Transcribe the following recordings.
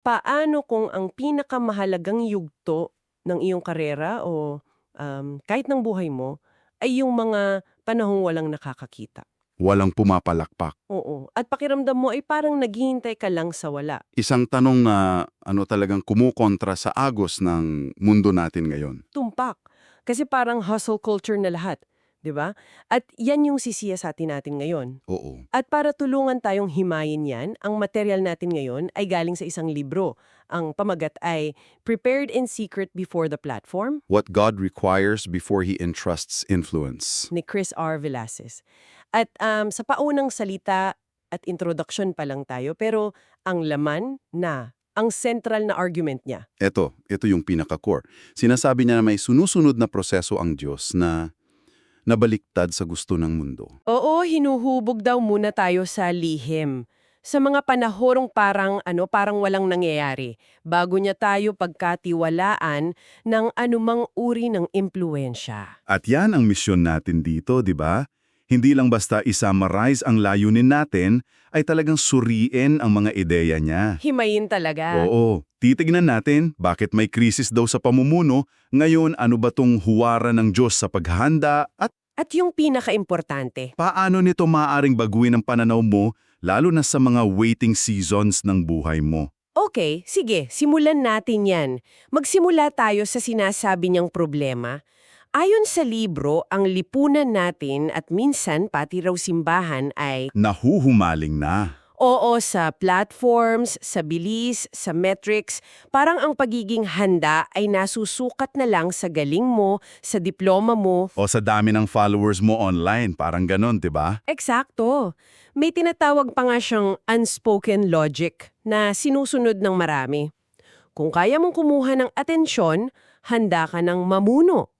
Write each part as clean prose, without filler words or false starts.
Paano kung ang pinakamahalagang yugto ng iyong karera o kahit ng buhay mo ay yung mga panahong walang nakakakita? Walang pumapalakpak. Oo. At pakiramdam mo ay parang naghihintay ka lang sa wala. Isang tanong na talagang kumukontra sa agos ng mundo natin ngayon. Tumpak. Kasi parang hustle culture na lahat. 'Di ba? At yan yung sisiyasatin natin ngayon. Oo. At para tulungan tayong himayin yan, ang material natin ngayon ay galing sa isang libro. Ang pamagat ay Prepared in Secret Before the Platform What God Requires Before He Entrusts Influence. ni Chris R. Velasquez. At sa paunang salita at introduction pa lang tayo, pero ang laman na, ang central na argument niya. Ito yung pinaka-core. Sinasabi niya na may sunusunod na proseso ang Diyos na nabaliktad sa gusto ng mundo. Oo, hinuhubog daw muna tayo sa lihim. Sa mga panahorong parang walang nangyayari, bago niya tayo pagkatiwalaan ng anumang uri ng impluensya. At yan ang misyon natin dito, di ba? Hindi lang basta i-summarize ang layunin natin, ay talagang suriin ang mga ideya niya. Himayin talaga. Oo, titignan natin bakit may krisis daw sa pamumuno, ngayon ano ba tong huwaran ng Diyos sa paghahanda at At yung pinaka-importante, paano nito maaaring baguhin ang pananaw mo lalo na sa mga waiting seasons ng buhay mo. okay, sige, simulan natin yan. Magsimula tayo sa sinasabi niyang problema. Ayon sa libro, ang lipunan natin at minsan pati raw simbahan ay Nahuhumaling na. oo sa platforms, sa bilis, sa metrics. Parang ang pagiging handa ay nasusukat na lang sa galing mo, sa diploma mo. O sa dami ng followers mo online, parang ganon, di ba? Eksakto. May tinatawag pa nga siyang unspoken logic na sinusunod ng marami. Kung kaya mong kumuha ng atensyon, handa ka ng mamuno.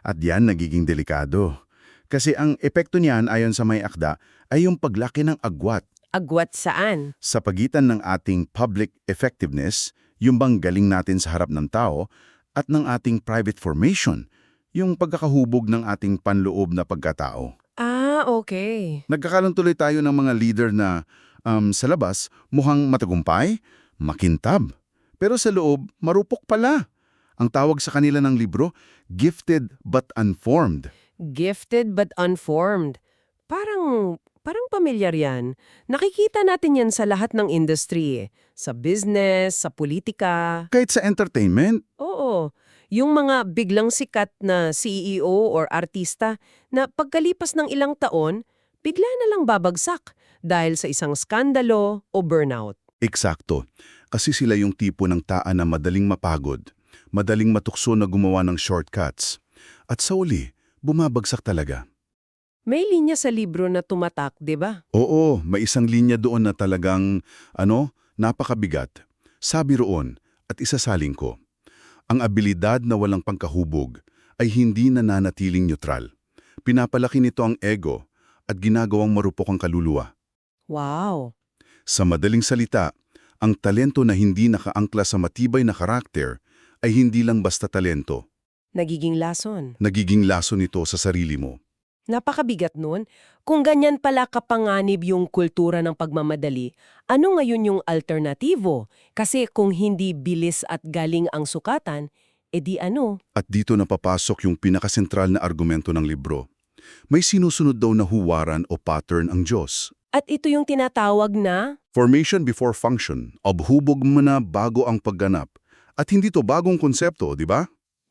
At yan nagiging delikado. Kasi ang epekto niyan ayon sa may akda ay yung paglaki ng agwat Agwat saan? sa pagitan ng ating public effectiveness, yung bang galing natin sa harap ng tao, at ng ating private formation, yung pagkakahubog ng ating panloob na pagkatao. Okay. Nagkakaroon tuloy tayo ng mga leader na sa labas mukhang matagumpay, makintab, pero sa loob marupok pala. Ang tawag sa kanila ng libro, gifted but unformed. Gifted but unformed. Parang pamilyar yan. Nakikita natin yan sa lahat ng industry eh. Sa business, sa politika. Kahit sa entertainment, Oo. Yung mga biglang sikat na CEO or artista na pagkalipas ng ilang taon, bigla na lang babagsak dahil sa isang skandalo o burnout. eksakto. Kasi sila yung tipo ng taan na madaling mapagod, madaling matukso na gumawa ng shortcuts. At sa uli, bumabagsak talaga. May linya sa libro na tumatak, di ba? Oo, may isang linya doon na talagang, napakabigat. Sabi roon, at isasaling ko, ang abilidad na walang pangkahubog ay hindi nananatiling neutral. Pinapalaki nito ang ego at ginagawang marupok ang kaluluwa. Wow. Sa madaling salita, ang talento na hindi nakaangkla sa matibay na karakter ay hindi lang basta talento. Nagiging lason. Nagiging laso nito sa sarili mo. Napakabigat nun. Kung ganyan pala kapanganib yung kultura ng pagmamadali, ano ngayon yung alternatibo? Kasi kung hindi bilis at galing ang sukatan, edi ano? At dito napapasok yung pinakasentral na argumento ng libro. May sinusunod daw na huwaran o pattern ang Diyos. At ito yung tinatawag na Formation before function, abhubog mo na bago ang pagganap. At hindi to bagong konsepto, di ba?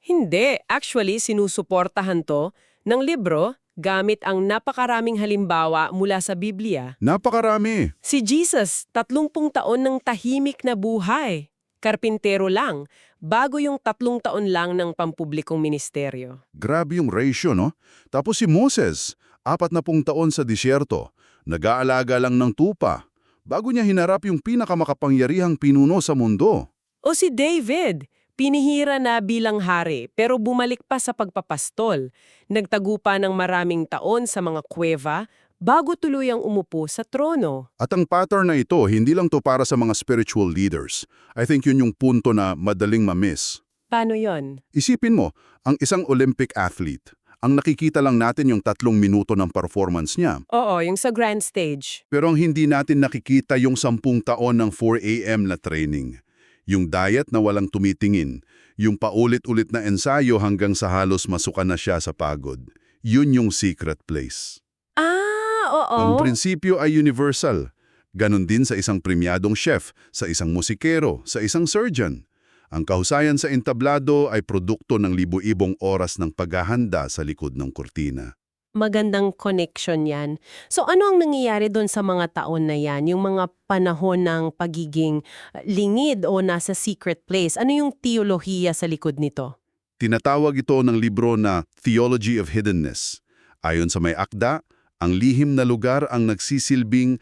hindi. Actually, sinusuportahan to ng libro gamit ang napakaraming halimbawa mula sa Biblia. Napakarami. Si Jesus, 30 taon ng tahimik na buhay. Karpintero lang, bago yung 3 taon lang ng pampublikong ministeryo. Grabe yung ratio, no? Tapos si Moses, 40 taon sa disyerto, nag-aalaga lang ng tupa, bago niya hinarap yung pinakamakapangyarihang pinuno sa mundo. O si David, pinihira na bilang hari pero bumalik pa sa pagpapastol. Nagtago pa ng maraming taon sa mga kuweba bago tuluyang umupo sa trono. At ang pattern na ito, hindi lang to para sa mga spiritual leaders. I think yun yung punto na madaling ma-miss. Paano yon? Isipin mo, ang isang Olympic athlete, Ang nakikita lang natin yung 3 minuto ng performance niya. Oo, yung sa grand stage. Pero ang hindi natin nakikita yung 10 taon ng 4 a.m. na training. Yung diet na walang tumitingin. Yung paulit-ulit na ensayo hanggang sa halos masuka na siya sa pagod. Yun yung secret place. Ang Oo. prinsipyo ay universal. Ganon din sa isang premyadong chef, sa isang musikero, sa isang surgeon. Ang kahusayan sa entablado ay produkto ng libu-ibong oras ng paghahanda sa likod ng kurtina. Magandang connection yan. So ano ang nangyayari doon sa mga taon na yan? Yung mga panahon ng pagiging lingid o nasa secret place? Ano yung teolohiya sa likod nito? Tinatawag ito ng libro na Theology of Hiddenness. Ayon sa may akda, ang lihim na lugar ang nagsisilbing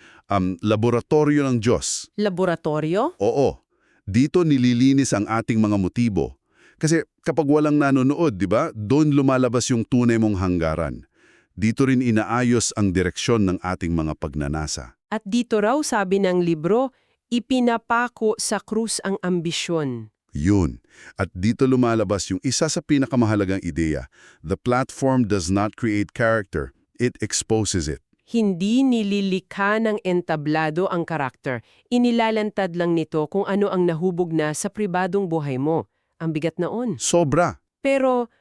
laboratorio ng Diyos. Laboratorio? Oo, dito nililinis ang ating mga motibo. Kasi kapag walang nanonood, di ba, doon lumalabas yung tunay mong hanggaran. Dito rin inaayos ang direksyon ng ating mga pagnanasa. At dito raw, sabi ng libro, ipinapako sa krus ang ambisyon. Yun. At dito lumalabas yung isa sa pinakamahalagang ideya. The platform does not create character. It exposes it. Hindi nililikha ng entablado ang karakter. Inilalantad lang nito kung ano ang nahubog na sa pribadong buhay mo. Ang bigat noon. Sobra. Pero,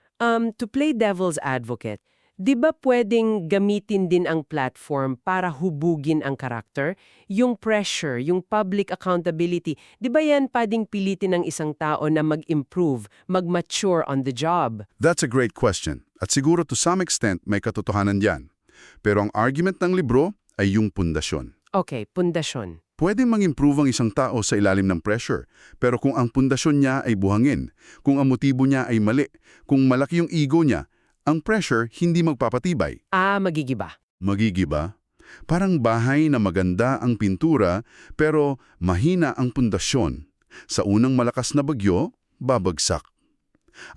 to play devil's advocate, di ba pwedeng gamitin din ang platform para hubugin ang karakter? Yung pressure, yung public accountability, di ba yan pwedeng pilitin ng isang tao na mag-improve, mag-mature on the job? That's a great question. At siguro to some extent may katotohanan diyan. Pero ang argument ng libro ay yung pundasyon. Okay, pundasyon. Pwedeng mag-improve ang isang tao sa ilalim ng pressure, pero kung ang pundasyon niya ay buhangin, kung ang motibo niya ay mali, kung malaki yung ego niya, ang pressure hindi magpapatibay. Magigiba. Magigiba? Parang bahay na maganda ang pintura, pero mahina ang pundasyon. Sa unang malakas na bagyo, babagsak.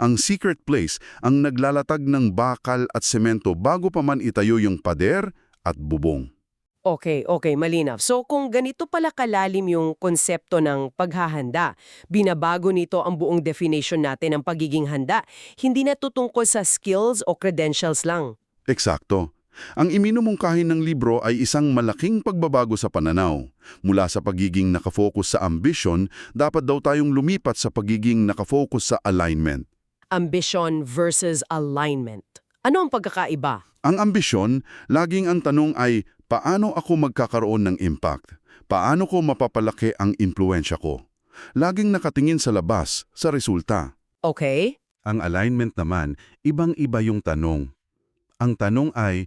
Ang secret place ang naglalatag ng bakal at semento bago pa man itayo yung pader at bubong. Okay, malinaw. So kung ganito pala kalalim yung konsepto ng paghahanda, binabago nito ang buong definition natin ng pagiging handa. Hindi na tutungkol sa skills o credentials lang. Eksakto. Ang iminumungkahi ng libro ay isang malaking pagbabago sa pananaw. Mula sa pagiging nakafocus sa ambition, dapat daw tayong lumipat sa pagiging nakafocus sa alignment. Ambition versus alignment. Ano ang pagkakaiba? Ang ambisyon, laging ang tanong ay, paano ako magkakaroon ng impact? Paano ko mapapalaki ang impluensya ko? Laging nakatingin sa labas, sa resulta. Okay. Ang alignment naman, ibang-iba yung tanong. Ang tanong ay,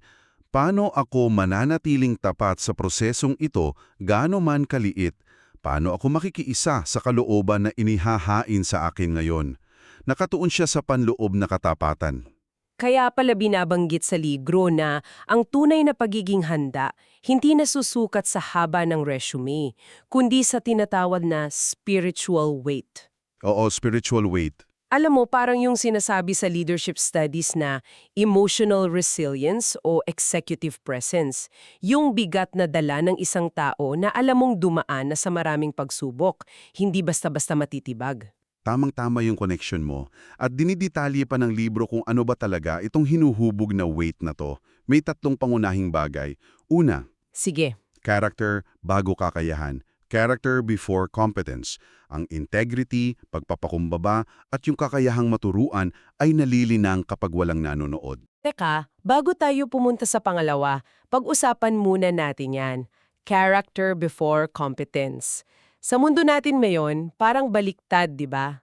paano ako mananatiling tapat sa prosesong ito gaano man kaliit? Paano ako makikiisa sa kalooban na inihahain sa akin ngayon? Nakatuon siya sa panloob na katapatan. Kaya pala binabanggit sa libro na ang tunay na pagiging handa hindi nasusukat sa haba ng resume, kundi sa tinatawag na spiritual weight. Oo, spiritual weight. Alam mo, parang yung sinasabi sa leadership studies na emotional resilience o executive presence, yung bigat na dala ng isang tao na alam mong dumaan na sa maraming pagsubok, hindi basta-basta matitibag. Tamang-tama yung connection mo. At dinidetalye pa ng libro kung ano ba talaga itong hinuhubog na weight na to. May 3 pangunahing bagay. Una, Sige. character bago kakayahan. Character before competence. Ang integrity, pagpapakumbaba, at yung kakayahang maturuan ay nalilinang kapag walang nanonood. Teka, bago tayo pumunta sa pangalawa, pag-usapan muna natin yan. Character before competence. Sa mundo natin ngayon, parang baliktad, di ba?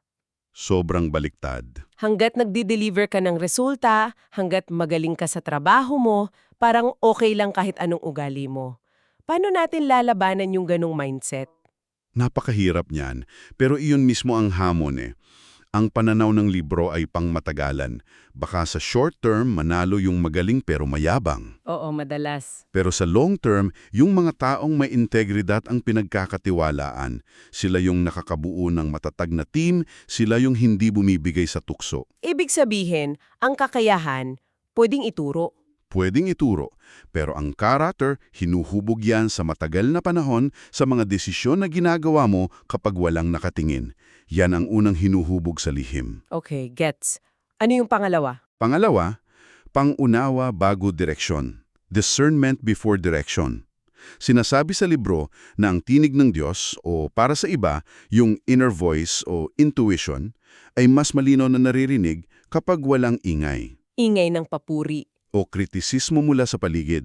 Sobrang baliktad. Hanggat nagdi-deliver ka ng resulta, hanggat magaling ka sa trabaho mo, parang okay lang kahit anong ugali mo. Paano natin lalabanan yung ganong mindset? Napakahirap niyan, pero iyon mismo ang hamon eh. Ang pananaw ng libro ay pangmatagalan. Baka sa short term, manalo yung magaling pero mayabang. Oo, madalas. Pero sa long term, yung mga taong may integridad ang pinagkakatiwalaan. Sila yung nakakabuo ng matatag na team, sila yung hindi bumibigay sa tukso. Ibig sabihin, ang kakayahan, pwedeng ituro. Pwedeng ituro, pero ang character, hinuhubog yan sa matagal na panahon sa mga desisyon na ginagawa mo kapag walang nakatingin. Yan ang unang hinuhubog sa lihim. Okay, gets. Ano yung pangalawa? Pangalawa, Pangunawa bago direksyon. Discernment before direction. Sinasabi sa libro na ang tinig ng Diyos o para sa iba, yung inner voice o intuition, ay mas malinaw na naririnig kapag walang ingay Ingay ng papuri. o kritisismo mula sa paligid.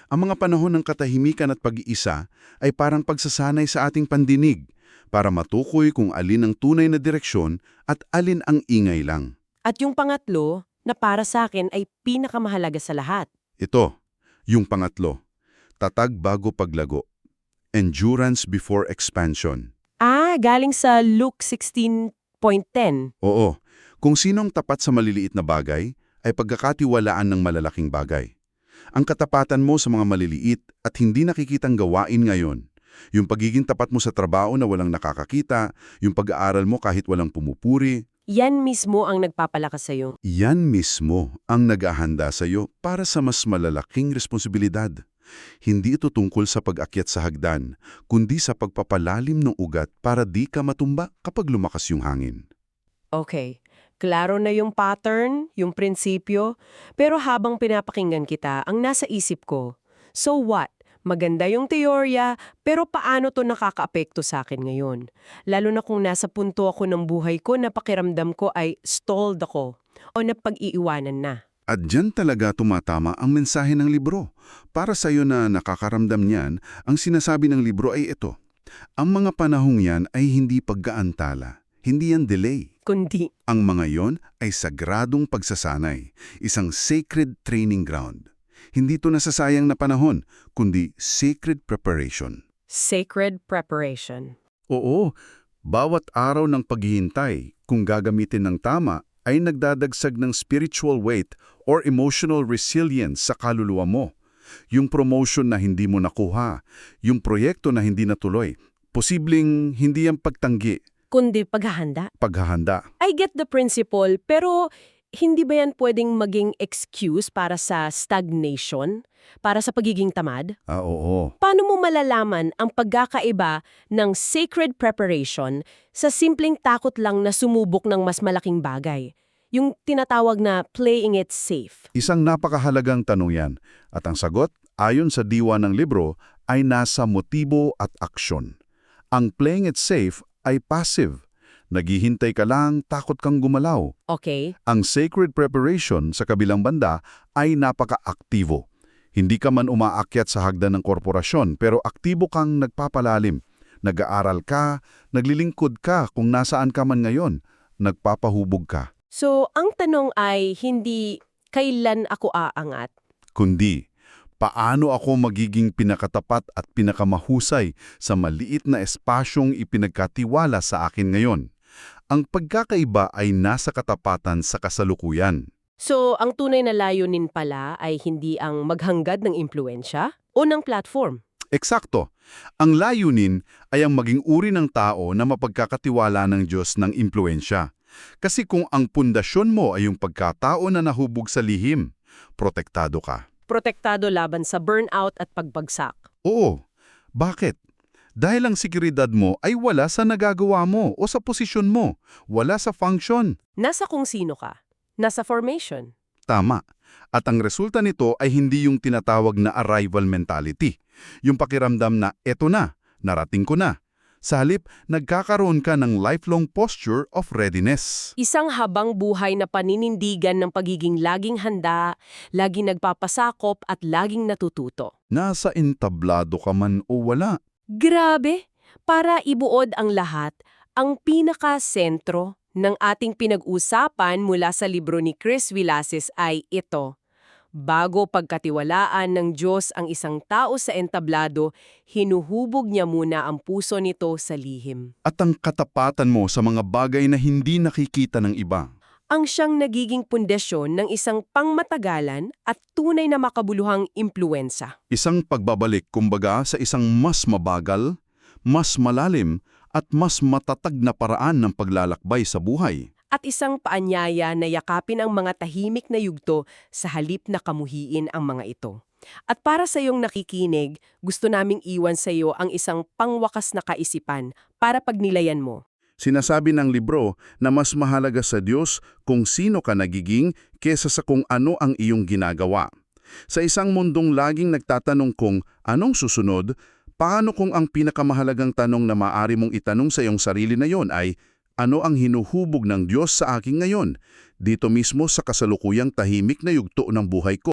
Ang mga panahon ng katahimikan at pag-iisa ay parang pagsasanay sa ating pandinig para matukoy kung alin ang tunay na direksyon at alin ang ingay lang. At yung pangatlo, na para sa akin ay pinakamahalaga sa lahat. Ito, yung pangatlo, tatag bago paglago. Endurance before expansion. Galing sa Luke 16:10. Oo, kung sinong tapat sa maliliit na bagay, ay pagkakatiwalaan ng malalaking bagay. Ang katapatan mo sa mga maliliit at hindi nakikitang gawain ngayon, yung pagiging tapat mo sa trabaho na walang nakakakita, yung pag-aaral mo kahit walang pumupuri, Yan mismo ang nagpapalakas sa'yo. yan mismo ang naghahanda sa iyo para sa mas malalaking responsibilidad. Hindi ito tungkol sa pag-akyat sa hagdan, kundi sa pagpapalalim ng ugat para di ka matumba kapag lumakas yung hangin. Okay, klaro na yung pattern, yung prinsipyo, pero habang pinapakinggan kita, ang nasa isip ko, so what? Maganda yung teorya, pero paano to nakakaapekto sa akin ngayon? Lalo na kung nasa punto ako ng buhay ko na pakiramdam ko ay stalled ako o napag-iiwanan na. At dyan talaga tumatama ang mensahe ng libro. Para sa iyo na nakakaramdam niyan, ang sinasabi ng libro ay ito. Ang mga panahong yan ay hindi pagkaantala, hindi yan delay. Kundi, Ang mga yon ay sagradong pagsasanay, isang sacred training ground. Hindi ito nasasayang na panahon, kundi sacred preparation. sacred preparation. Oo, bawat araw ng paghihintay, kung gagamitin ng tama, ay nagdadagsag ng spiritual weight or emotional resilience sa kaluluwa mo. Yung promotion na hindi mo nakuha, yung proyekto na hindi natuloy, posibleng hindi ang pagtanggi, Kundi paghahanda. paghahanda. I get the principle, pero hindi ba yan pwedeng maging excuse para sa stagnation? Para sa pagiging tamad? Oo. Paano mo malalaman ang pagkakaiba ng sacred preparation sa simpleng takot lang na sumubok ng mas malaking bagay? Yung tinatawag na playing it safe. Isang napakahalagang tanong yan. At ang sagot, ayon sa diwa ng libro, ay nasa motibo at aksyon. Ang playing it safe ay passive. Naghihintay ka lang, takot kang gumalaw. Okay? Ang sacred preparation sa kabilang banda ay napaka-aktibo. Hindi ka man umaakyat sa hagdan ng korporasyon, pero aktibo kang nagpapalalim. Nag-aaral ka, naglilingkod ka kung nasaan ka man ngayon, nagpapahubog ka. So, ang tanong ay hindi kailan ako aangat, Kundi, paano ako magiging pinakatapat at pinakamahusay sa maliit na espasyong ipinagkatiwala sa akin ngayon? Ang pagkakaiba ay nasa katapatan sa kasalukuyan. So, ang tunay na layunin pala ay hindi ang maghanggad ng impluensya o ng platform. Eksakto. Ang layunin ay ang maging uri ng tao na mapagkakatiwala ng Diyos ng impluensya. Kasi kung ang pundasyon mo ay yung pagkatao na nahubog sa lihim, protektado ka. Protektado laban sa burnout at pagbagsak. Oo. Bakit? Dahil ang seguridad mo ay wala sa nagagawa mo o sa posisyon mo, wala sa function. Nasa kung sino ka. Nasa formation. Tama. At ang resulta nito ay hindi yung tinatawag na arrival mentality. Yung pakiramdam na eto na, narating ko na. Sa halip, nagkakaroon ka ng lifelong posture of readiness. Isang habang buhay na paninindigan ng pagiging laging handa, laging nagpapasakop at laging natututo. Nasa entablado ka man o wala. Grabe! Para ibuod ang lahat, ang pinaka-sentro ng ating pinag-usapan mula sa libro ni Chris Villasis ay ito. Bago pagkatiwalaan ng Diyos ang isang tao sa entablado, hinuhubog niya muna ang puso nito sa lihim. At ang katapatan mo sa mga bagay na hindi nakikita ng iba. Ang siyang nagiging pundasyon ng isang pangmatagalan at tunay na makabuluhang impluensa. Isang pagbabalik kumbaga sa isang mas mabagal, mas malalim at mas matatag na paraan ng paglalakbay sa buhay. At isang paanyaya na yakapin ang mga tahimik na yugto sa halip na kamuhiin ang mga ito. At para sa iyong nakikinig, gusto naming iwan sa iyo ang isang pangwakas na kaisipan para pagnilayan mo. Sinasabi ng libro na mas mahalaga sa Diyos kung sino ka nagiging kesa sa kung ano ang iyong ginagawa. Sa isang mundong laging nagtatanong kung anong susunod, paano kung ang pinakamahalagang tanong na maaari mong itanong sa iyong sarili na yon ay, ano ang hinuhubog ng Diyos sa akin ngayon, dito mismo sa kasalukuyang tahimik na yugto ng buhay ko?